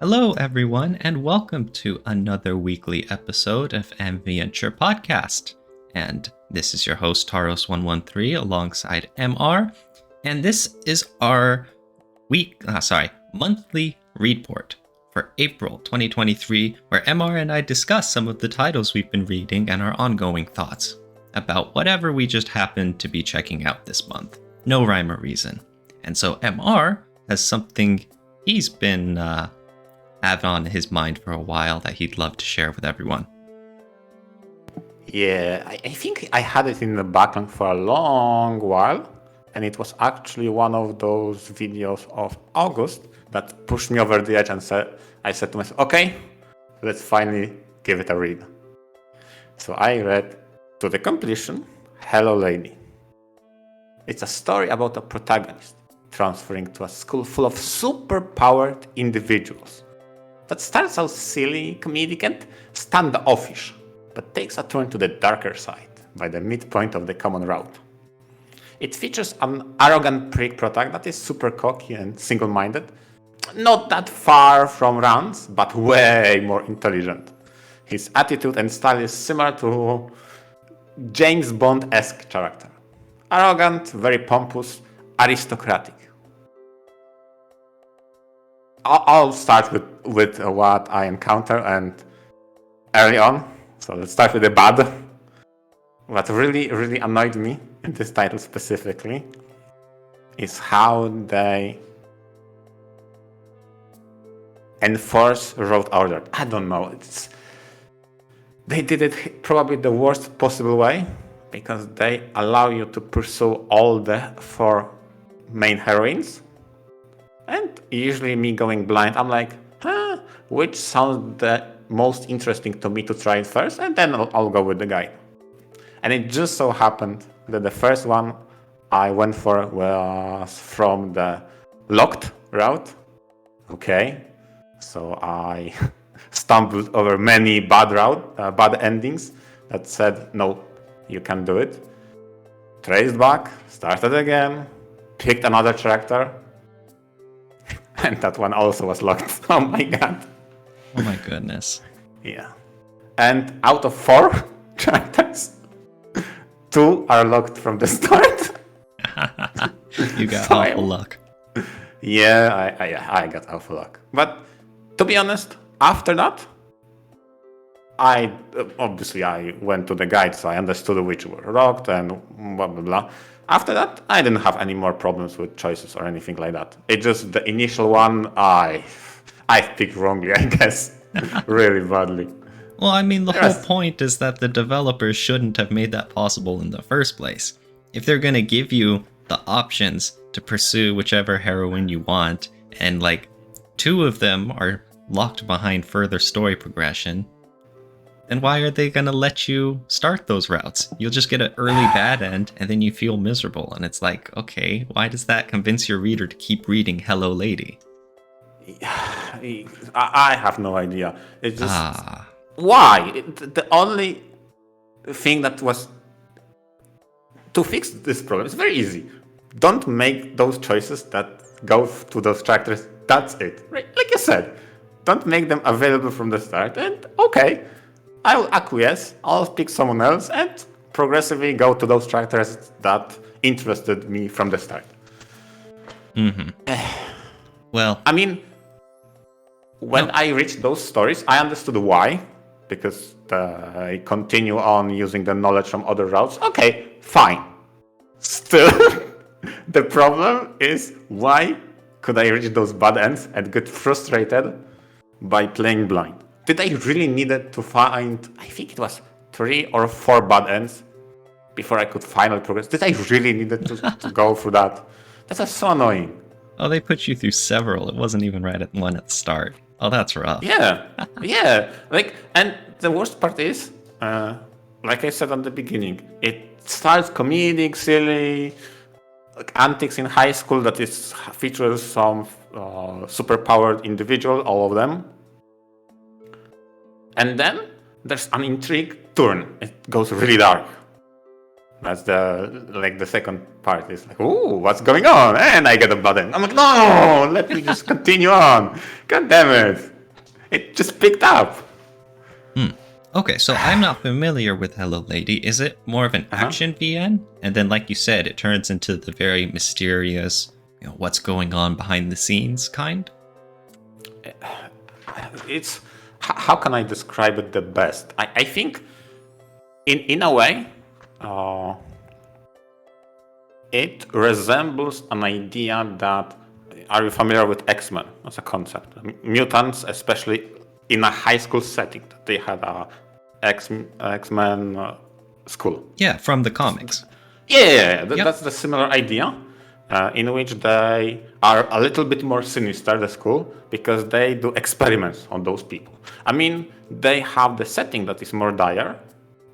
Hello, everyone, and welcome to another weekly episode of VNture podcast. And this is your host, Taros113, alongside MR. And this is our monthly Readport for April 2023, where MR and I discuss some of the titles we've been reading and our ongoing thoughts about whatever we just happened to be checking out this month. No rhyme or reason. And so MR has something he's been have on his mind for a while that he'd love to share with everyone. Yeah, I think I had it in the backlog for a long while, and it was actually one of those videos of August that pushed me over the edge and I said to myself, okay, let's finally give it a read. So I read to the completion, Hello Lady. It's a story about a protagonist transferring to a school full of super-powered individuals. That starts out silly, comedic, and standoffish, but takes a turn to the darker side by the midpoint of the common route. It features an arrogant prick protagonist that is super cocky and single-minded, not that far from Rand's, but way more intelligent. His attitude and style is similar to James Bond-esque character. Arrogant, very pompous, aristocratic. I'll start with what I encounter and early on. So let's start with the bad. What really annoyed me in this title specifically is how they enforce road order. I don't know. They did it probably the worst possible way because they allow you to pursue all the 4 main heroines. And usually me going blind, I'm like, which sounds the most interesting to me to try it first, and then I'll go with the guide. And it just so happened that the first one I went for was from the locked route. Okay, so I stumbled over many bad endings that said, no, you can't do it. Traced back, started again, picked another tractor, and that one also was locked. Oh my god. Oh my goodness. Yeah. And out of 4 tractors, 2 are locked from the start. You got awful luck. Yeah, I got awful luck. But to be honest, after that, I went to the guide, so I understood which were locked and blah blah blah. After that, I didn't have any more problems with choices or anything like that. It's just the initial one, I picked wrongly, I guess, really badly. Well, I mean, the whole point is that the developers shouldn't have made that possible in the first place. If they're going to give you the options to pursue whichever heroine you want, and 2 of them are locked behind further story progression, then why are they going to let you start those routes? You'll just get an early bad end, and then you feel miserable. And it's like, okay, why does that convince your reader to keep reading Hello Lady? I have no idea. It's just... Why? The only thing that was... To fix this problem, it's very easy. Don't make those choices that go to those tractors. That's it. Right? Like you said, don't make them available from the start. And okay, I'll acquiesce, I'll pick someone else, and progressively go to those tractors that interested me from the start. Mm-hmm. Well, I mean, when I reached those stories, I understood why, because I continue on using the knowledge from other routes. Okay, fine. Still, the problem is why could I reach those bad ends and get frustrated by playing blind? Did I really needed to find, I think it was 3 or 4 bad ends before I could finally progress? Did I really needed to go through that? That's so annoying. Oh, they put you through several. It wasn't even right at one at the start. Oh, that's rough. Yeah, yeah. And the worst part is, like I said at the beginning, it starts comedic, silly, antics in high school that features some super-powered individual, all of them. And then there's an intrigue turn. It goes really dark. That's the second part is like, ooh, what's going on? And I get a button. I'm like, no, let me just continue on. God damn it. It just picked up. Okay, so I'm not familiar with Hello Lady. Is it more of an action VN? And then, like you said, it turns into the very mysterious, what's going on behind the scenes kind? It's how can I describe it the best? I think in a way it resembles an idea that, are you familiar with X-Men as a concept? Mutants, especially in a high school setting, they had a X-Men school. Yeah, from the comics. Yeah, that's the similar idea, in which they are a little bit more sinister, the school, because they do experiments on those people. I mean, they have the setting that is more dire,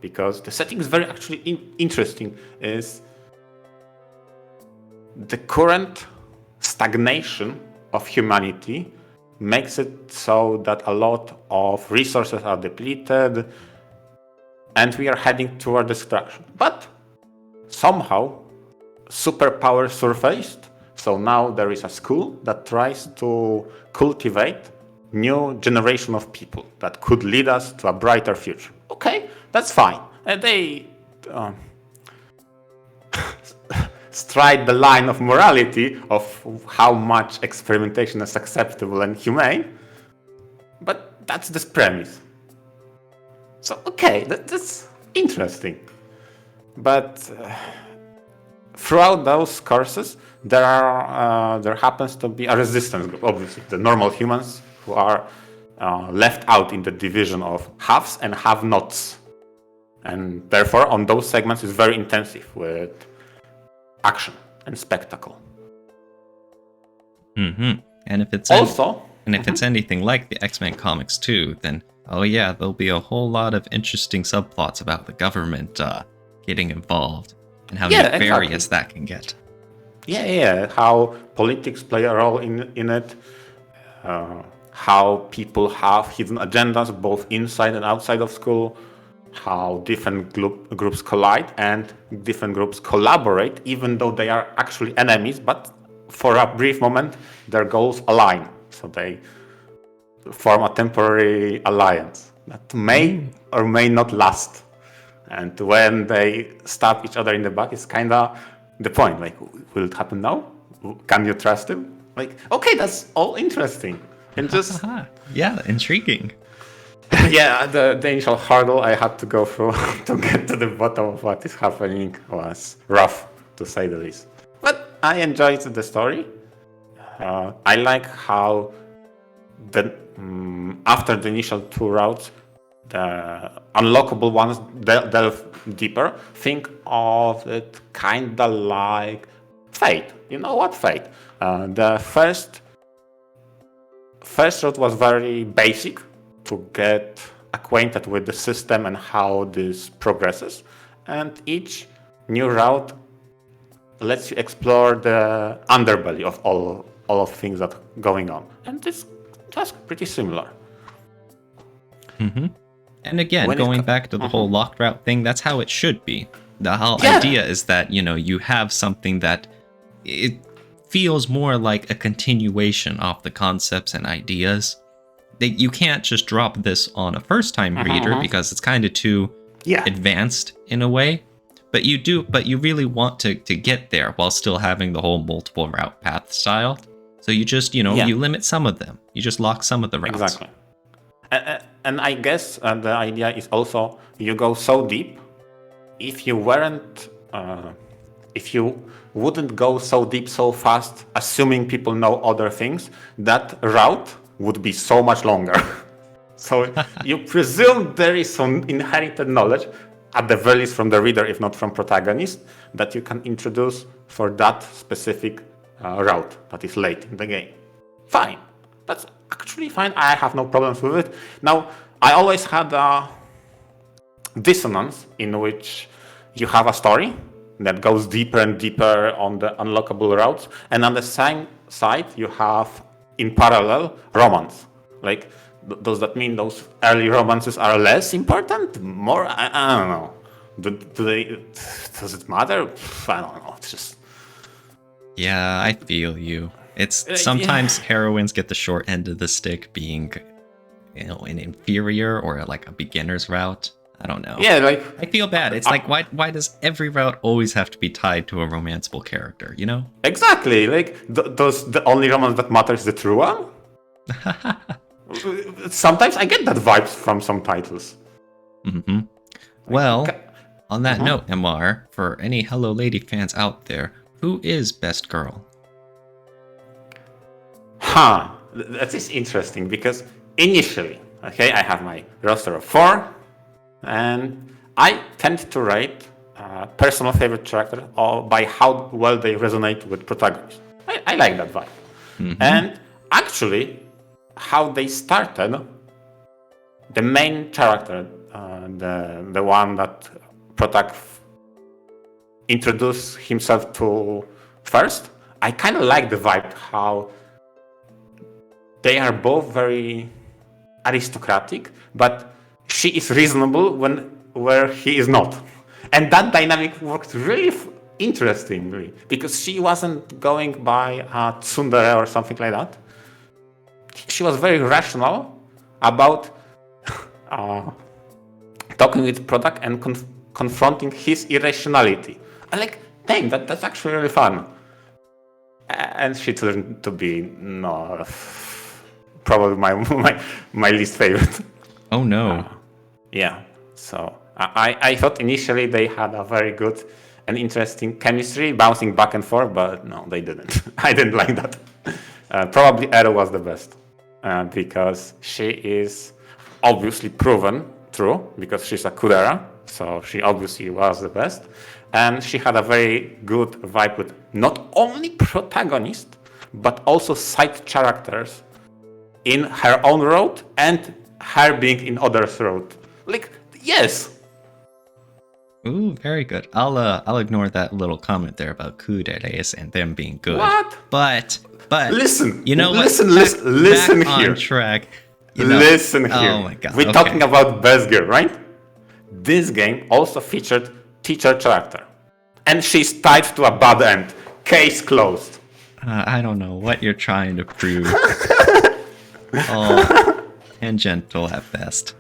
because the setting is very actually interesting, is the current stagnation of humanity makes it so that a lot of resources are depleted and we are heading toward destruction. But somehow superpower surfaced, so now there is a school that tries to cultivate new generation of people that could lead us to a brighter future. Okay, that's fine. And they stride the line of morality of how much experimentation is acceptable and humane, but that's the premise. So okay, that's interesting. But throughout those courses, there happens to be a resistance group. Obviously, the normal humans who are left out in the division of haves and have-nots, and therefore on those segments is very intensive with action and spectacle. And if it's it's anything like the X-Men comics too, then oh yeah, there'll be a whole lot of interesting subplots about the government getting involved and how nefarious that can get. Yeah, how politics play a role in it, how people have hidden agendas both inside and outside of school, how different groups collide and different groups collaborate, even though they are actually enemies, but for a brief moment their goals align, so they form a temporary alliance that may or may not last. And when they stab each other in the back, it's kind of the point, like, will it happen now? Can you trust him? Like, okay, that's all interesting and just yeah, intriguing. Yeah, the initial hurdle I had to go through to get to the bottom of what is happening was rough, to say the least. But I enjoyed the story. I like how after the initial two routes, the unlockable ones delve deeper. Think of it kind of like Fate. You know what, Fate? The first route was very basic, to get acquainted with the system and how this progresses. And each new route lets you explore the underbelly of all of things that are going on. And this was pretty similar. And again, going back to the whole locked route thing, that's how it should be. The whole idea is that, you have something that it feels more like a continuation of the concepts and ideas. You can't just drop this on a first-time reader because it's kind of too advanced in a way. But you really want to get there while still having the whole multiple route path style. So you just, you limit some of them. You just lock some of the routes. Exactly. And I guess the idea is also, you go so deep, if you wouldn't go so deep so fast, assuming people know other things, that route would be so much longer. So you presume there is some inherited knowledge, at the very least from the reader, if not from protagonist, that you can introduce for that specific route that is late in the game. Fine. That's actually fine. I have no problems with it. Now, I always had a dissonance in which you have a story that goes deeper and deeper on the unlockable routes, and on the same side you have, in parallel, romance. Like, does that mean those early romances are less important? More? I don't know. Does it matter? I don't know. It's just... Yeah, I feel you. It's sometimes heroines get the short end of the stick, being an inferior or like a beginner's route. I don't know. Yeah, like I feel bad. It's like why does every route always have to be tied to a romanceable character, you know? exactly. Like does the only romance that matters is the true one? Sometimes I get that vibes from some titles. Mm-hmm. Well, on that note, MR, for any Hello Lady fans out there, who is best girl? That is interesting because initially, okay, I have my roster of 4, and I tend to rate personal favorite character by how well they resonate with protagonists. I like that vibe. And actually, how they started, the main character, the one that Protag introduced himself to first, I kind of like the vibe, how they are both very aristocratic, but she is reasonable where he is not. And that dynamic worked really interestingly, because she wasn't going by tsundere or something like that. She was very rational about talking with Protag and confronting his irrationality. I'm like, dang, that's actually really fun. And she turned to be probably my least favorite. Oh no. Yeah. So I thought initially they had a very good and interesting chemistry, bouncing back and forth, but no, they didn't. I didn't like that. Probably Ero was the best because she is obviously proven true because she's a Kudera, so she obviously was the best. And she had a very good vibe with not only protagonist, but also side characters in her own road and her being in others' road. Like, yes. Ooh, very good. I'll ignore that little comment there about kuderes and them being good. What? But listen, you know listen, what? listen back here. On track. Listen here. Oh my god. We're talking about best girl, right? This game also featured teacher character, and she's tied to a bad end. Case closed. I don't know what you're trying to prove. Oh, tangential at best.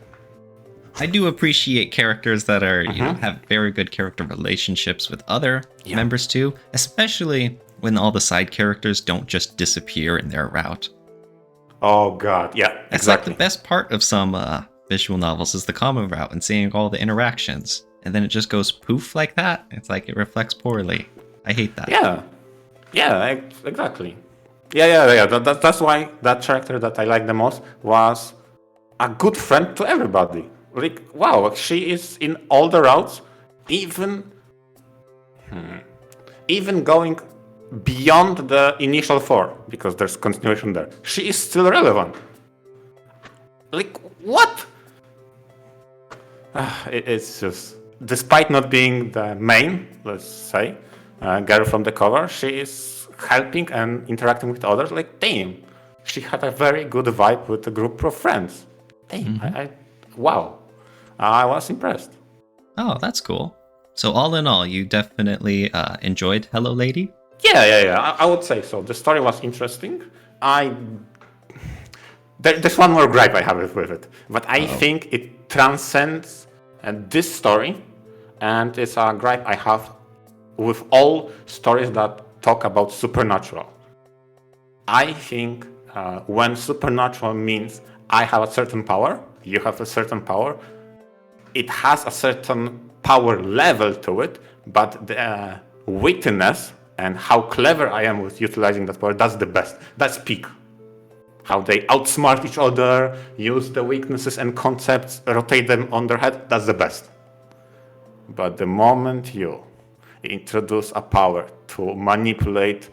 I do appreciate characters that are, have very good character relationships with other members too, especially when all the side characters don't just disappear in their route. Oh god, yeah, exactly. It's like the best part of some visual novels is the common route and seeing all the interactions, and then it just goes poof like that. It's like it reflects poorly. I hate that. Yeah, exactly. Yeah. That's why that character that I like the most was a good friend to everybody. Like, wow, she is in all the routes, even going beyond the initial 4, because there's continuation there. She is still relevant. Like, what? It's just, despite not being the main, let's say, girl from the cover, she is helping and interacting with others. Like, damn, she had a very good vibe with a group of friends. Damn, wow. I was impressed. Oh, that's cool. So all in all, you definitely enjoyed Hello Lady? Yeah. I would say so. The story was interesting. There's one more gripe I have with it, but I think it transcends this story, and it's a gripe I have with all stories that talk about supernatural. I think when supernatural means I have a certain power, you have a certain power, it has a certain power level to it, but the wittiness and how clever I am with utilizing that power, that's the best. That's peak. How they outsmart each other, use the weaknesses and concepts, rotate them on their head, that's the best. But the moment you introduce a power to manipulate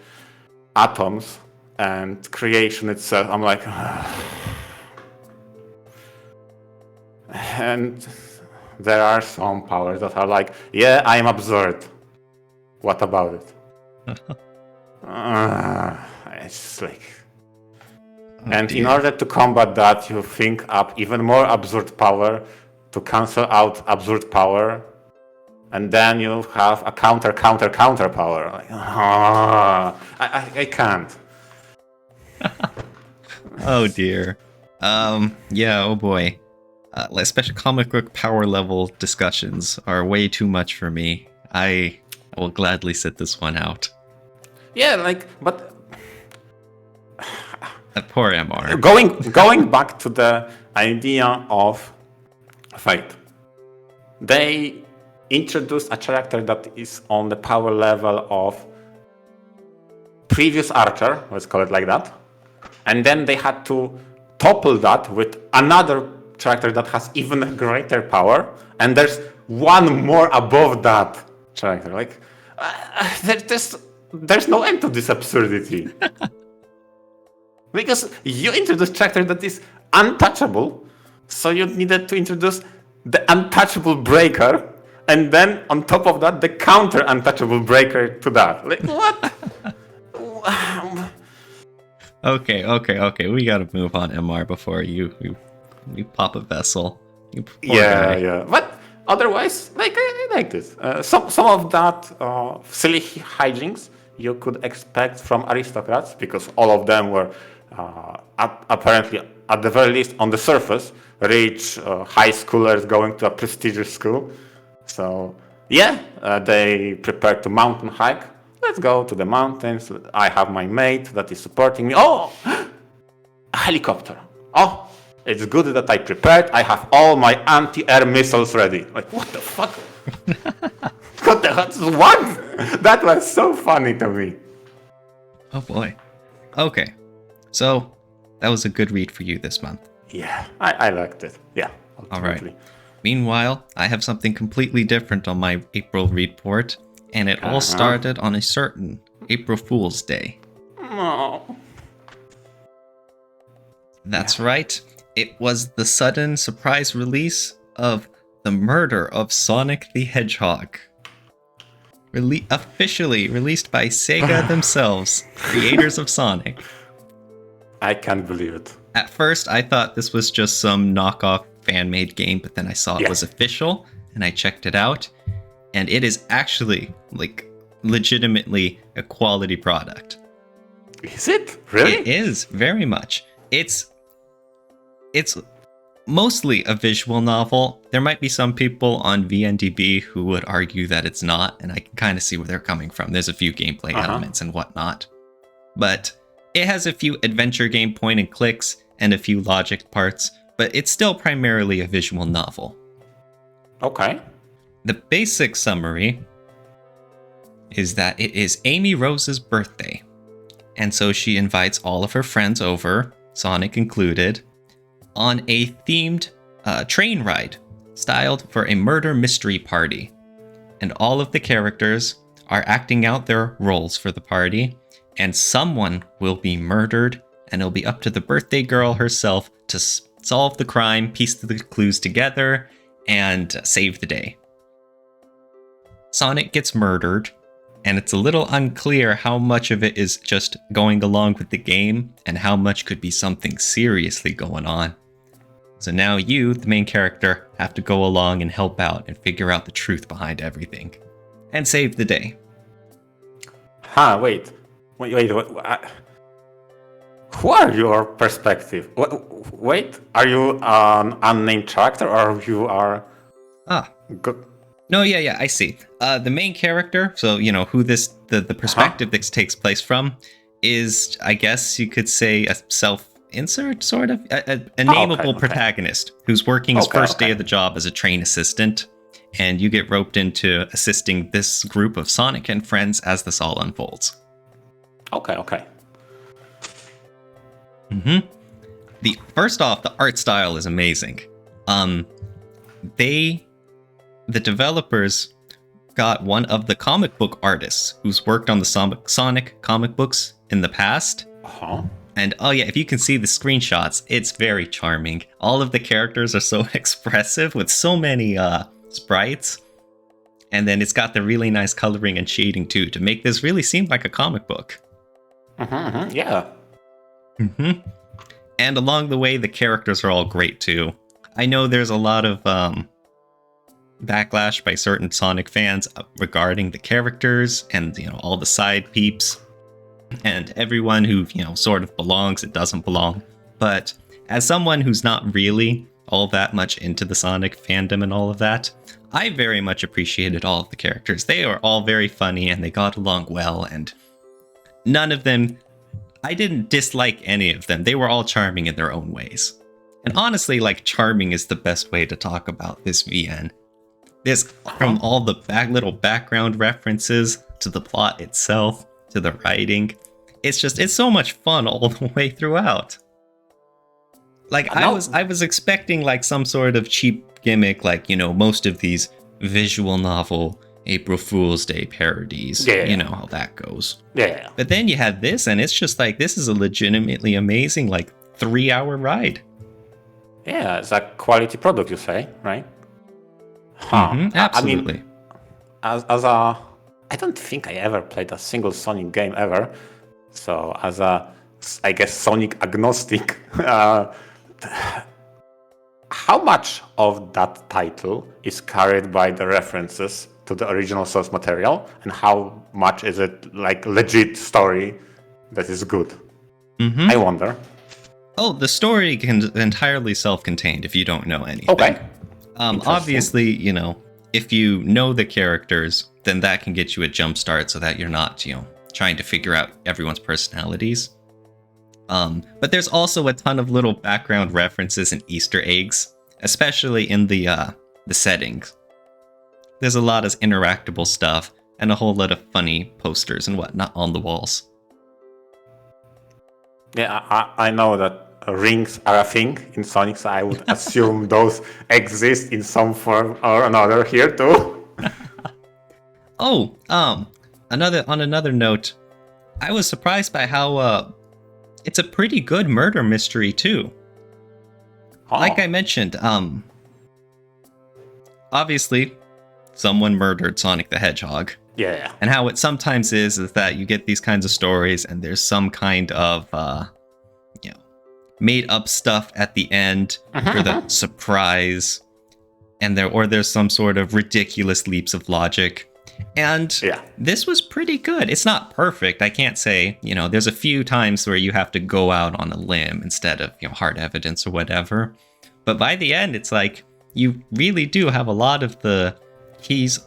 atoms and creation itself, I'm like... And there are some powers that are like, yeah, I'm absurd. What about it? It's like... And in order to combat that, you think up even more absurd power to cancel out absurd power, and then you have a counter power. Like, I can't. Oh dear. Yeah, oh boy. Especially comic book power level discussions are way too much for me. I will gladly sit this one out. Yeah, like, but Poor MR. going back to the idea of fate, they introduced a character that is on the power level of previous archer, let's call it like that, and then they had to topple that with another character that has even greater power, and there's one more above that character. Like, there's no end to this absurdity. Because you introduced character that is untouchable, so you needed to introduce the untouchable breaker, and then on top of that, the counter untouchable breaker to that. Like, what? Okay. We gotta move on, MR, before you pop a vessel. You poor Yeah, guy. yeah. But otherwise, like, I like this. Some of that silly hijinks you could expect from aristocrats, because all of them were apparently, at the very least, on the surface, rich high schoolers going to a prestigious school. So, yeah, they prepared to mountain hike. Let's go to the mountains. I have my mate that is supporting me. Oh, a helicopter. Oh, it's good that I prepared. I have all my anti-air missiles ready. Like, what the fuck? What the hell? What? That was so funny to me. Oh boy. Okay. So, that was a good read for you this month. Yeah, I liked it. Yeah. Alright. Meanwhile, I have something completely different on my April Readport, and it all started on a certain April Fool's Day. Oh. That's right. It was the sudden surprise release of The Murder of Sonic the Hedgehog. Officially released by Sega themselves, creators of Sonic. I can't believe it. At first, I thought this was just some knockoff fan-made game, but then I saw it was official, and I checked it out, and it is actually, like, legitimately a quality product. Is it? Really? It is, very much. It's mostly a visual novel. There might be some people on VNDB who would argue that it's not, and I can kind of see where they're coming from. There's a few gameplay elements and whatnot. But it has a few adventure game point and clicks and a few logic parts, but it's still primarily a visual novel. Okay. The basic summary is that it is Amy Rose's birthday, and so she invites all of her friends over, Sonic included, on a themed train ride styled for a murder mystery party. And all of the characters are acting out their roles for the party, and someone will be murdered, and it'll be up to the birthday girl herself to solve the crime, piece the clues together, and save the day. Sonic gets murdered, and it's a little unclear how much of it is just going along with the game and how much could be something seriously going on. So now you, the main character, have to go along and help out and figure out the truth behind everything. And save the day. Wait. Who are your perspective? Wait, are you an unnamed character or you are... No, yeah, I see. The main character, so, you know, who the perspective this takes place from, is, I guess you could say, a self-insert, sort of? A nameable protagonist who's working his first day of the job as a train assistant, and you get roped into assisting this group of Sonic and friends as this all unfolds. Okay. First off, the art style is amazing. The developers got one of the comic book artists who's worked on the Sonic comic books in the past. And oh yeah, if you can see the screenshots, it's very charming. All of the characters are so expressive with so many sprites. And then it's got the really nice coloring and shading too to make this really seem like a comic book. Yeah. And along the way, the characters are all great too. I know there's a lot of backlash by certain Sonic fans regarding the characters and, you know, all the side peeps and everyone who, you know, sort of belongs and doesn't belong. But as someone who's not really all that much into the Sonic fandom and all of that, I very much appreciated all of the characters. They are all very funny and they got along well, and none of them, I didn't dislike any of them. They were all charming in their own ways. And honestly, like, charming is the best way to talk about this VN. There's from all the little background references to the plot itself to the writing. It's so much fun all the way throughout. Like, I was expecting like some sort of cheap gimmick, like, you know, most of these visual novel April Fool's Day parodies. Yeah. You know how that goes. Yeah. But then you had this, and it's just like, this is a legitimately amazing, like, 3-hour ride. Yeah, it's a quality product, you say, right? Absolutely. I mean, I don't think I ever played a single Sonic game ever. So as a, I guess, Sonic agnostic, how much of that title is carried by the references to the original source material, and how much is it like legit story that is good? I wonder. Oh, the story can entirely self-contained if you don't know anything. Okay. Obviously, you know, if you know the characters, then that can get you a jump start so that you're not, you know, trying to figure out everyone's personalities. But there's also a ton of little background references and Easter eggs, especially in the settings. There's a lot of interactable stuff and a whole lot of funny posters and whatnot on the walls. Yeah, I know that rings are a thing in Sonic, so I would assume those exist in some form or another here too. Oh, on another note, I was surprised by how it's a pretty good murder mystery too. Like I mentioned, obviously someone murdered Sonic the Hedgehog. Yeah. And how it sometimes is that you get these kinds of stories and there's some kind of you know, made up stuff at the end for the surprise, and there's some sort of ridiculous leaps of logic. And this was pretty good. It's not perfect. I can't say, you know, there's a few times where you have to go out on a limb instead of, you know, hard evidence or whatever. But by the end, it's like you really do have a lot of the keys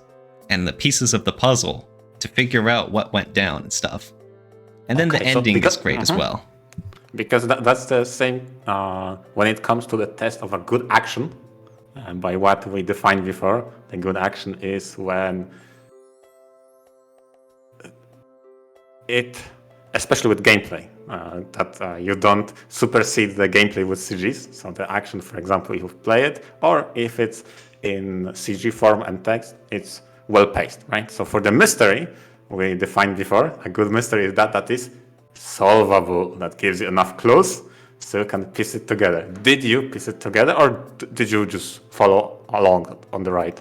and the pieces of the puzzle to figure out what went down and stuff. And then the ending is great as well. Because that's the same when it comes to the test of a good action. And by what we defined before, the good action is when it, especially with gameplay, that you don't supersede the gameplay with CGs. So the action, for example, you play it, or if it's in CG form and text, it's well-paced, right? So for the mystery, we defined before, a good mystery is that is solvable, that gives you enough clues so you can piece it together. Did you piece it together, or did you just follow along on the ride?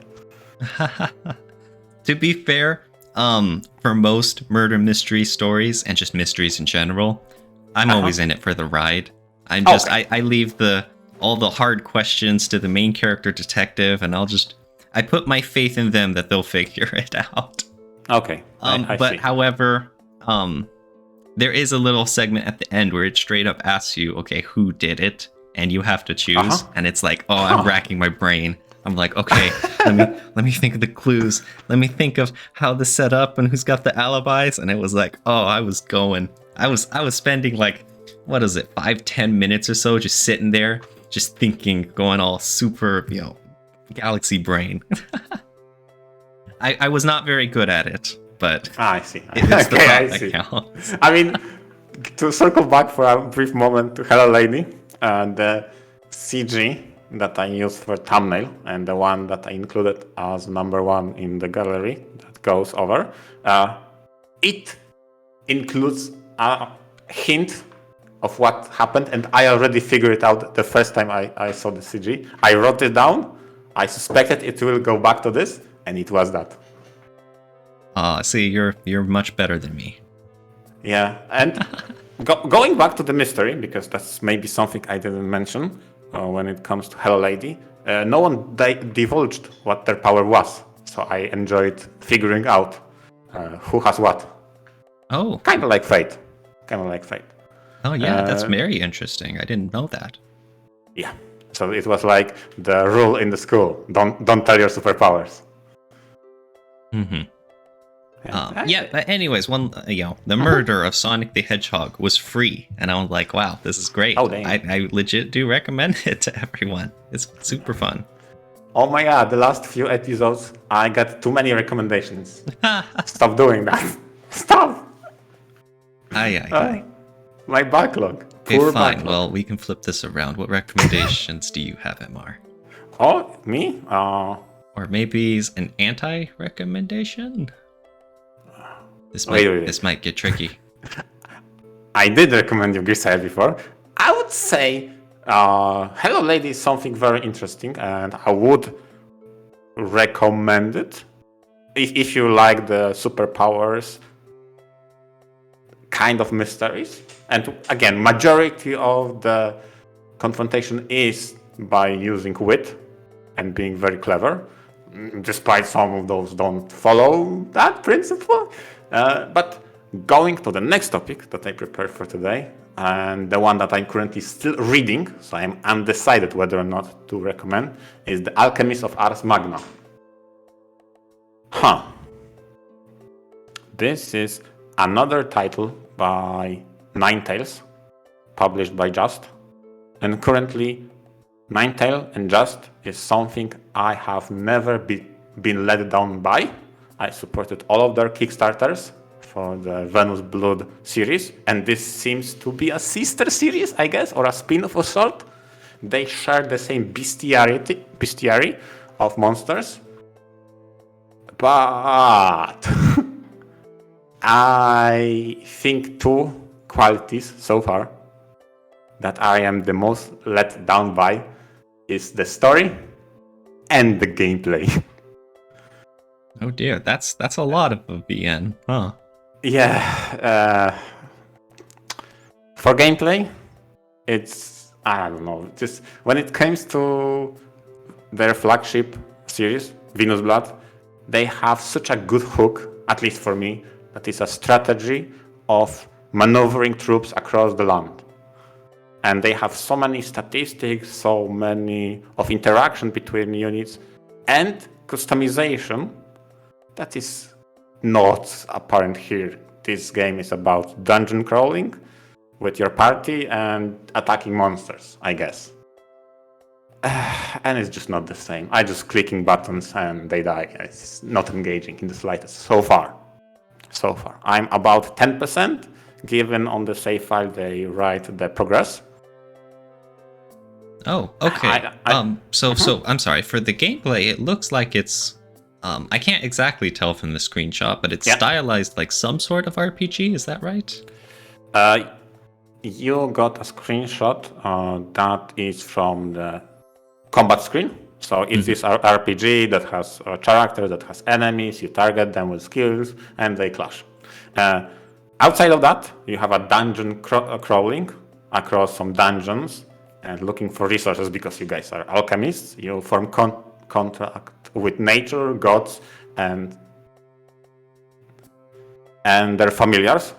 To be fair, for most murder mystery stories and just mysteries in general, I'm always in it for the ride. I'm just I leave all the hard questions to the main character detective, and I put my faith in them that they'll figure it out. Okay. I but see. however, there is a little segment at the end where it straight up asks you, okay, who did it? And you have to choose. And it's like, I'm racking my brain. I'm like, okay, let me think of the clues. Let me think of how this set up and who's got the alibis. And it was like, I was spending like, what is it, 5-10 minutes or so just sitting there, just thinking, going all super, you know, galaxy brain. I was not very good at it, but I see. It's the part that counts. I mean, to circle back for a brief moment to Hello Lady, the CG that I used for thumbnail and the one that I included as number 1 in the gallery that goes over, it includes a hint of what happened, and I already figured it out the first time I saw the CG. I wrote it down. I suspected it will go back to this, and it was that. See, you're much better than me. Yeah, and going back to the mystery, because that's maybe something I didn't mention when it comes to Hello Lady, no one divulged what their power was, so I enjoyed figuring out who has what. Oh. Kind of like Fate. Oh yeah, that's very interesting. I didn't know that. Yeah. So it was like the rule in the school: don't tell your superpowers. Mm-hmm. But anyways, the murder of Sonic the Hedgehog was free, and I was like, wow, this is great. Oh, dang. I legit do recommend it to everyone. It's super fun. Oh my god, the last few episodes, I got too many recommendations. Stop doing that. Stop! Aye. My backlog. Okay, Poor fine. backlog. Well, we can flip this around. What recommendations do you have, Emar? Oh, me? Or maybe an anti-recommendation? This might get tricky. I did recommend you Grisaya before. I would say Hello Lady is something very interesting, and I would recommend it if you like the superpowers kind of mysteries. And again, majority of the confrontation is by using wit and being very clever, despite some of those don't follow that principle. But going to the next topic that I prepared for today, and the one that I'm currently still reading, so I'm undecided whether or not to recommend, is The Alchemist of Ars Magna. This is another title by Ninetales, published by Just. And currently, Ninetale and Just is something I have never been let down by. I supported all of their Kickstarters for the Venus Blood series, and this seems to be a sister series, I guess, or a spin-off of sort. They share the same bestiary of monsters, but I think two qualities so far that I am the most let down by is the story and the gameplay. Oh dear, that's a lot of a VN, huh? Yeah. For gameplay, it's, I don't know, just when it comes to their flagship series, Venus Blood, they have such a good hook, at least for me, that is a strategy of maneuvering troops across the land. And they have so many statistics, so many of interaction between units, and customization that is not apparent here. This game is about dungeon crawling with your party and attacking monsters, I guess. And it's just not the same. I just clicking buttons and they die. It's not engaging in the slightest so far. I'm about 10%, given on the save file they write the progress. Oh, okay. So I'm sorry, for the gameplay, it looks like it's I can't exactly tell from the screenshot, but it's stylized like some sort of RPG, is that right? You got a screenshot that is from the combat screen. So it's this RPG that has a character, that has enemies, you target them with skills, and they clash. Outside of that, you have a dungeon crawling across some dungeons and looking for resources because you guys are alchemists. You form contract with nature, gods, and their familiars.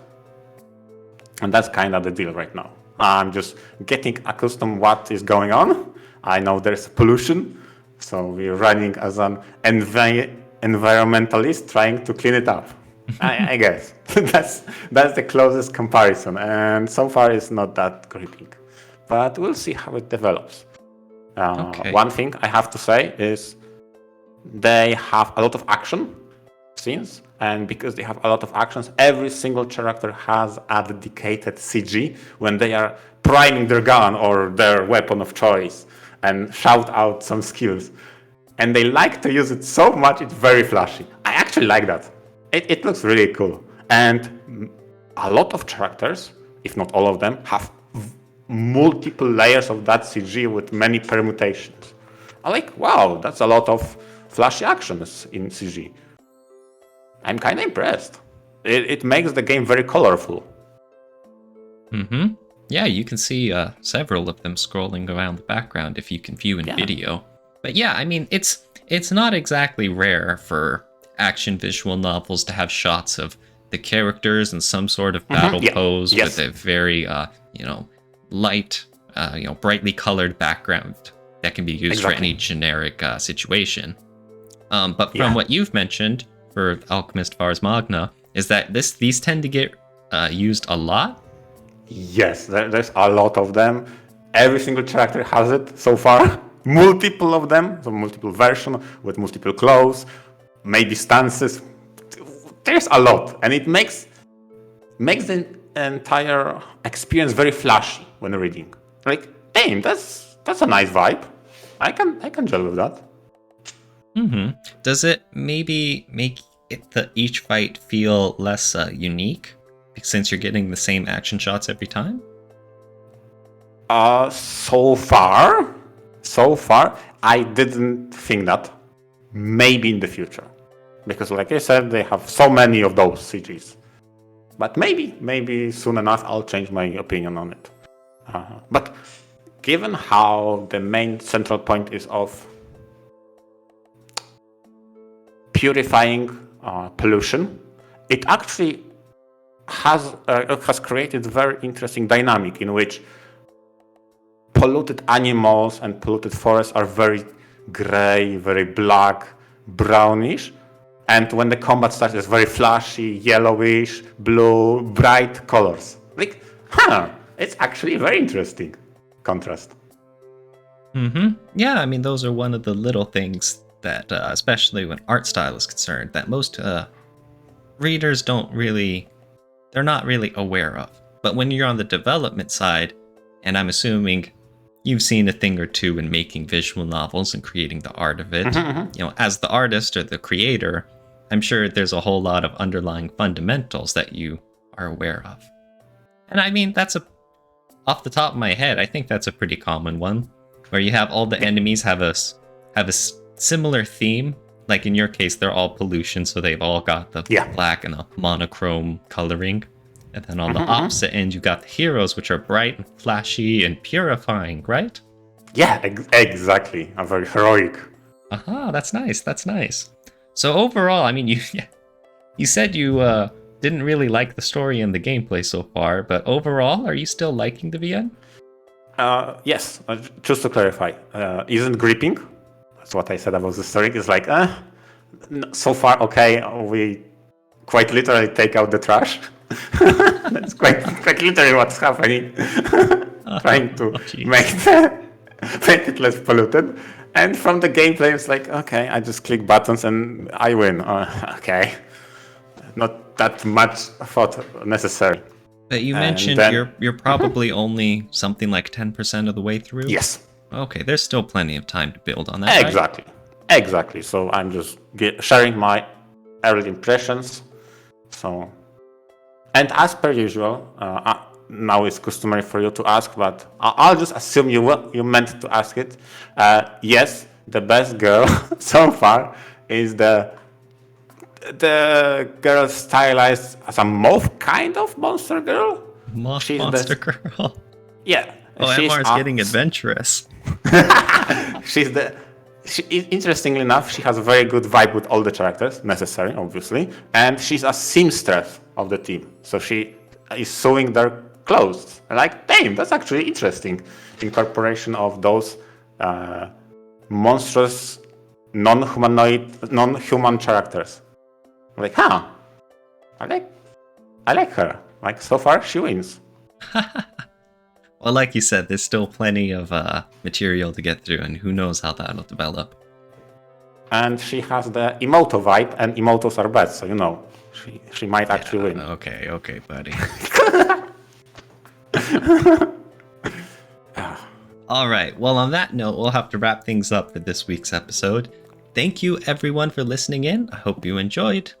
And that's kind of the deal right now. I'm just getting accustomed what is going on. I know there's pollution, so we're running as an environmentalist trying to clean it up. I guess that's the closest comparison, and so far it's not that gripping. But we'll see how it develops. One thing I have to say is they have a lot of action scenes, and because they have a lot of actions, every single character has a dedicated CG when they are priming their gun or their weapon of choice and shout out some skills. And they like to use it so much, it's very flashy. I actually like that. It looks really cool. And a lot of characters, if not all of them, have multiple layers of that CG with many permutations. I'm like, wow, that's a lot of flashy actions in CG. I'm kind of impressed. It makes the game very colorful. Yeah, you can see several of them scrolling around the background if you can view in video. But yeah, I mean, it's not exactly rare for action visual novels to have shots of the characters in some sort of battle pose with a very, light brightly colored background that can be used for any generic situation. But from what you've mentioned for Alchemist Vars Magna, is that these tend to get used a lot? Yes, there's a lot of them. Every single character has it so far. Multiple of them, so multiple versions with multiple clothes, maybe stances. There's a lot, and it makes the entire experience very flashy when reading. Like, damn, that's a nice vibe. I can gel with that. Does it maybe make each fight feel less unique since you're getting the same action shots every time? So far, I didn't think that. Maybe in the future, because like I said, they have so many of those CGs. But maybe soon enough I'll change my opinion on it. But given how the main central point is of purifying pollution, it actually has created a very interesting dynamic in which polluted animals and polluted forests are very gray, very black, brownish. And when the combat starts, it's very flashy, yellowish, blue, bright colors. Like, it's actually very interesting contrast. Yeah, I mean, those are one of the little things that, especially when art style is concerned, that most readers they're not really aware of. But when you're on the development side, and I'm assuming you've seen a thing or two in making visual novels and creating the art of it, as the artist or the creator, I'm sure there's a whole lot of underlying fundamentals that you are aware of. And I mean, off the top of my head, I think that's a pretty common one, where you have all the enemies have a similar theme. Like in your case, they're all pollution, so they've all got the black and a monochrome coloring. And then on the opposite end, you got the heroes, which are bright and flashy and purifying, right? Yeah, exactly. I'm very heroic. That's nice. So overall, I mean, you said you didn't really like the story and the gameplay so far, but overall, are you still liking the VN? Yes, just to clarify, isn't gripping. That's what I said about the story. It's like, so far, okay, we quite literally take out the trash. That's quite literally what's happening. Trying to make it less polluted. And from the gameplay, it's like, okay, I just click buttons and I win. Okay. Not that much thought necessary. But you mentioned you're probably only something like 10% of the way through? Yes. Okay, there's still plenty of time to build on that. Exactly. Right? Exactly. So I'm just sharing my early impressions. So, and as per usual, now it's customary for you to ask, but I'll just assume you meant to ask it. Yes, the best girl so far is the girl stylized as a moth kind of monster girl. Monster girl. Yeah. Oh, MR's getting adventurous. Interestingly enough, she has a very good vibe with all the characters, necessary, obviously, and she's a seamstress of the team. So she is sewing their clothes. Like, damn, that's actually interesting. Incorporation of those monstrous, non-human characters. Like, I like her. Like, so far, she wins. Well, like you said, there's still plenty of material to get through, and who knows how that'll develop. And she has the Emoto vibe, and Emotos are bad, so she might actually win. Okay, buddy. All right, well, on that note, we'll have to wrap things up for this week's episode. Thank you, everyone, for listening in. I hope you enjoyed.